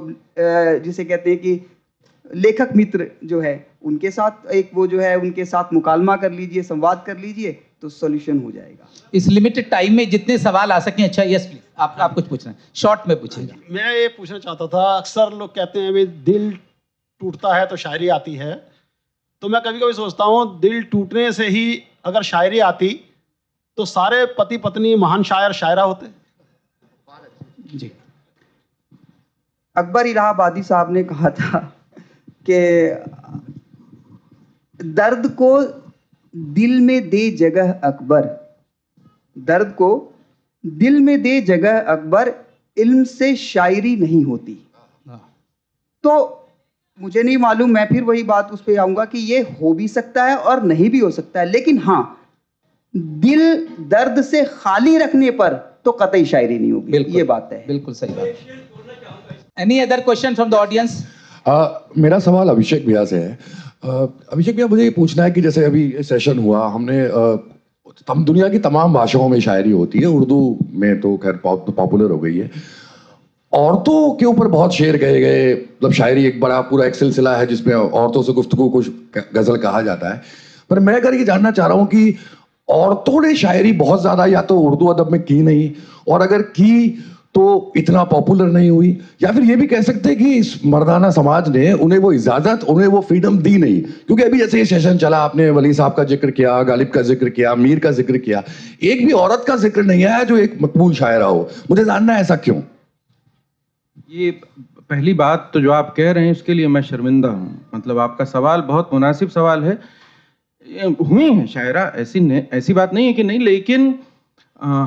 B: جسے کہتے ہیں کہ لیکھک متر جو ہے ان کے ساتھ ایک وہ جو ہے ان کے ساتھ مکالمہ کر لیجئے, سنواد کر لیجئے, تو سولوشن ہو جائے گا.
C: اس لمیٹڈ ٹائم میں جتنے سوال آ سکیں. اچھا یس پلیز, آپ کچھ پوچھ رہے ہیں, شارٹ میں پوچھیں.
D: میں یہ پوچھنا چاہتا تھا, اکثر لوگ کہتے ہیں بھی دل ٹوٹتا ہے تو شاعری آتی ہے, تو میں کبھی کبھی سوچتا ہوں دل ٹوٹنے سے ہی اگر شاعری آتی تو سارے پتی پتنی مہان شاعر شاعرہ ہوتے.
C: جی
B: اکبر الہ آبادی صاحب نے کہا تھا کہ درد کو دل میں دے جگہ اکبر, درد کو دل میں دے جگہ اکبر, علم سے شاعری نہیں ہوتی. تو مجھے نہیں معلوم, میں پھر وہی بات اس پہ آؤں گا کہ یہ ہو بھی سکتا ہے اور نہیں بھی ہو سکتا ہے, لیکن ہاں دل درد سے خالی رکھنے پر تو قطعی شاعری نہیں ہوگی. یہ بات ہے.
C: بالکل صحیح بات. Any other question from the audience?
E: میرا سوال ابھیشیک بھیا سے ہے. ابھیشیک بھیا, مجھے یہ پوچھنا ہے کہ جیسے ابھی سیشن ہوا, ہم نے دنیا کی تمام بھاشاؤں میں شاعری ہوتی ہے, اردو میں تو خیر پاپولر ہو گئی ہے. عورتوں کے اوپر بہت شعر کہے گئے, مطلب شاعری ایک بڑا پورا ایک سلسلہ ہے جس میں عورتوں سے گفتگو کو غزل کہا جاتا ہے. پر میں اگر یہ جاننا چاہ رہا ہوں کہ عورتوں نے شاعری بہت زیادہ یا تو اردو ادب میں کی نہیں, اور اگر کی تو اتنا پاپولر نہیں ہوئی, یا پھر یہ بھی کہہ سکتے ہیں کہ اس مردانہ سماج نے انہیں وہ اجازت, انہیں وہ فریڈم دی نہیں. کیونکہ ابھی جیسے یہ سیشن چلا, آپ نے ولی صاحب کا ذکر کیا, غالب کا ذکر کیا, میر کا ذکر کیا, ایک بھی عورت کا ذکر نہیں آیا جو ایک مقبول شاعرہ ہو. مجھے جاننا ہے ایسا کیوں.
A: یہ پہلی بات تو جو آپ کہہ رہے ہیں اس کے لیے میں شرمندہ ہوں. مطلب آپ کا سوال بہت مناسب سوال ہے. ہوئی ہیں شاعرہ, ایسی بات نہیں ہے کہ نہیں, لیکن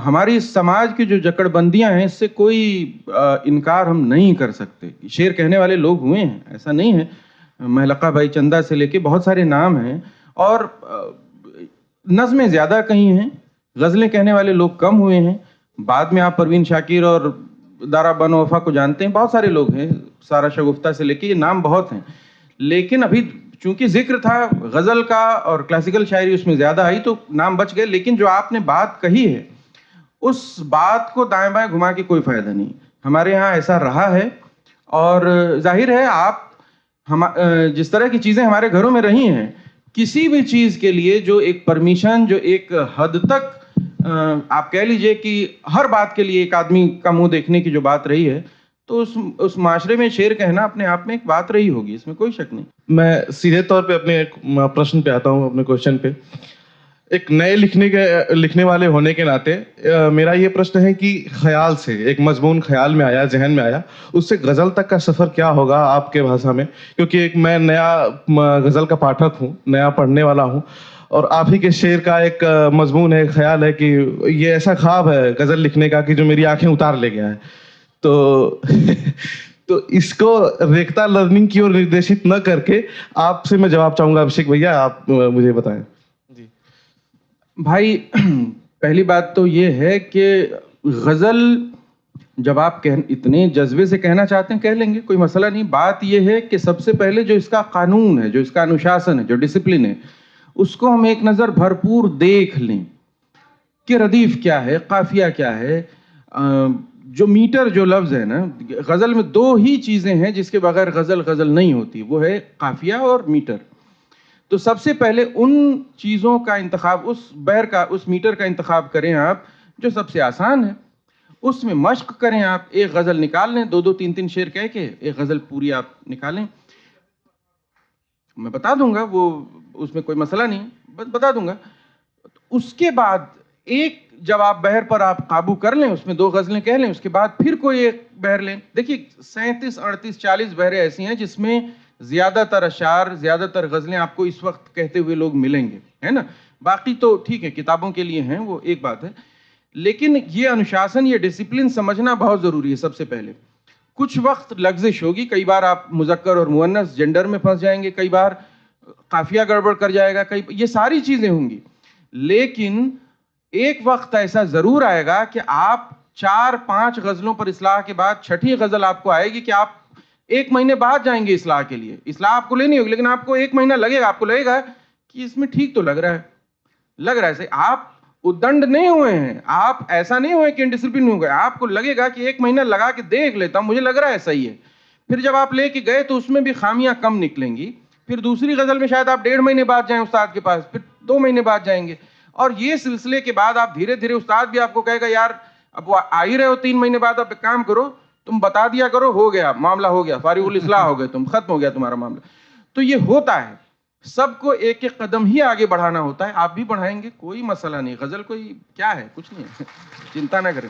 A: ہماری سماج کی جو جکڑ بندیاں ہیں اس سے کوئی انکار ہم نہیں کر سکتے. شعر کہنے والے لوگ ہوئے ہیں, ایسا نہیں ہے. محلقہ بھائی چندہ سے لے کے بہت سارے نام ہیں, اور نظمیں زیادہ کہیں ہیں, غزلیں کہنے والے لوگ کم ہوئے ہیں. بعد میں آپ پروین شاکر اور دارا بانو وفا کو جانتے ہیں, بہت سارے لوگ ہیں, سارا شگفتہ سے لے کے, یہ نام بہت ہیں. لیکن ابھی چونکہ ذکر تھا غزل کا اور کلاسیکل شاعری اس میں زیادہ آئی تو نام بچ گئے. لیکن جو آپ نے بات کہی ہے اس بات کو دائیں بائیں گھما کے کوئی فائدہ نہیں. ہمارے ہاں ایسا رہا ہے, اور ظاہر ہے آپ جس طرح کی چیزیں ہمارے گھروں میں رہی ہیں, کسی بھی چیز کے لیے جو ایک پرمیشن, جو ایک حد تک آپ کہہ لیجئے کہ ہر بات کے لیے ایک آدمی کا منہ دیکھنے کی جو بات رہی ہے, تو اس معاشرے میں شعر کہنا اپنے آپ میں ایک بات رہی ہوگی, اس میں کوئی شک نہیں.
F: میں سیدھے طور پہ اپنے ایک پرشن پہ آتا ہوں, اپنے کوشچن پہ. ایک نئے لکھنے والے ہونے کے ناطے میرا یہ پرشن ہے کہ خیال سے ایک مضمون خیال میں آیا, ذہن میں آیا, اس سے غزل تک کا سفر کیا ہوگا آپ کے بھاشا میں؟ کیونکہ ایک میں نیا غزل کا پاٹھک ہوں, نیا پڑھنے والا ہوں, اور آپ ہی کے شعر کا ایک مضمون ہے, خیال ہے کہ یہ ایسا خواب ہے غزل لکھنے کا کہ جو میری آنکھیں اتار لے گیا ہے. تو اس کو ریختہ لرننگ کی اور نردیشت نہ کر کے آپ سے میں جواب چاہوں گا. ابھیشیک بھیا آپ مجھے بتائیں. جی
A: بھائی, پہلی بات تو یہ ہے کہ غزل جب آپ اتنے جذبے سے کہنا چاہتے ہیں کہہ لیں گے, کوئی مسئلہ نہیں. بات یہ ہے کہ سب سے پہلے جو اس کا قانون ہے, جو اس کا انوشاسن ہے, جو ڈسپلن ہے, اس کو ہم ایک نظر بھرپور دیکھ لیں کہ ردیف کیا ہے, قافیہ کیا ہے. جو میٹر جو لفظ ہے نا, غزل میں دو ہی چیزیں ہیں جس کے بغیر غزل نہیں ہوتی, وہ ہے قافیہ اور میٹر. تو سب سے پہلے ان چیزوں کا انتخاب, اس میٹر کا انتخاب کریں آپ جو سب سے آسان ہے, اس میں مشق کریں آپ. ایک غزل نکال لیں, 2-3 شعر کہہ کے ایک غزل پوری آپ نکالیں. میں بتا دوں گا, وہ اس میں کوئی مسئلہ نہیں ہے، بس بتا دوں گا. اس کے بعد ایک جب آپ بحر پر آپ قابو کر لیں، اس میں 2 غزلیں کہہ لیں، اس کے بعد پھر کوئی ایک بحر لیں. دیکھیے 37 38 40 بحریں ایسی ہیں جس میں زیادہ تر اشعار، زیادہ تر غزلیں آپ کو اس وقت کہتے ہوئے لوگ ملیں گے، ہے نا. باقی تو ٹھیک ہے کتابوں کے لیے ہیں، وہ ایک بات ہے، لیکن یہ انوشاسن، یہ ڈسپلن سمجھنا بہت ضروری ہے. سب سے پہلے کچھ وقت لغزش ہوگی، کئی بار آپ مذکر اور مؤنث جنڈر میں پھنس جائیں گے، کئی بار قافیہ گڑبڑ کر جائے گا، یہ ساری چیزیں ہوں گی. لیکن ایک وقت ایسا ضرور آئے گا کہ آپ 4-5 غزلوں پر اصلاح کے بعد 6ٹھی غزل آپ کو آئے گی کہ آپ 1 مہینے بعد جائیں گے اصلاح کے لیے. اصلاح آپ کو لینی ہوگی، لیکن آپ کو 1 مہینہ لگے گا. آپ کو لگے گا کہ اس میں ٹھیک تو لگ رہا ہے صحیح. آپ ادنڈ نہیں ہوئے ہیں، آپ ایسا نہیں ہوئے کہ انڈسپلن ہو گئے. آپ کو لگے گا کہ 1 مہینہ لگا کے دیکھ لیتا ہوں، مجھے لگ رہا ہے صحیح ہے. پھر جب آپ لے کے گئے تو اس میں بھی خامیاں کم نکلیں گی. پھر دوسری غزل میں شاید آپ 1.5 مہینے بعد جائیں استاد کے پاس، پھر 2 مہینے بعد جائیں گے. اور یہ سلسلے کے بعد آپ دھیرے دھیرے، استاد بھی آپ کو کہے گا یار اب وہ آ ہی رہے ہو 3 مہینے بعد، اب ایک کام کرو، تم بتا دیا کرو، ہو گیا معاملہ، ہو گیا فارغ الاصلاح ہو گئے تم، ختم ہو گیا تمہارا معاملہ. تو یہ ہوتا ہے، سب کو ایک ایک قدم ہی آگے بڑھانا ہوتا ہے. آپ بھی بڑھائیں گے، کوئی مسئلہ نہیں. غزل کوئی کیا ہے، کچھ نہیں ہے، چنتا نہ کریں.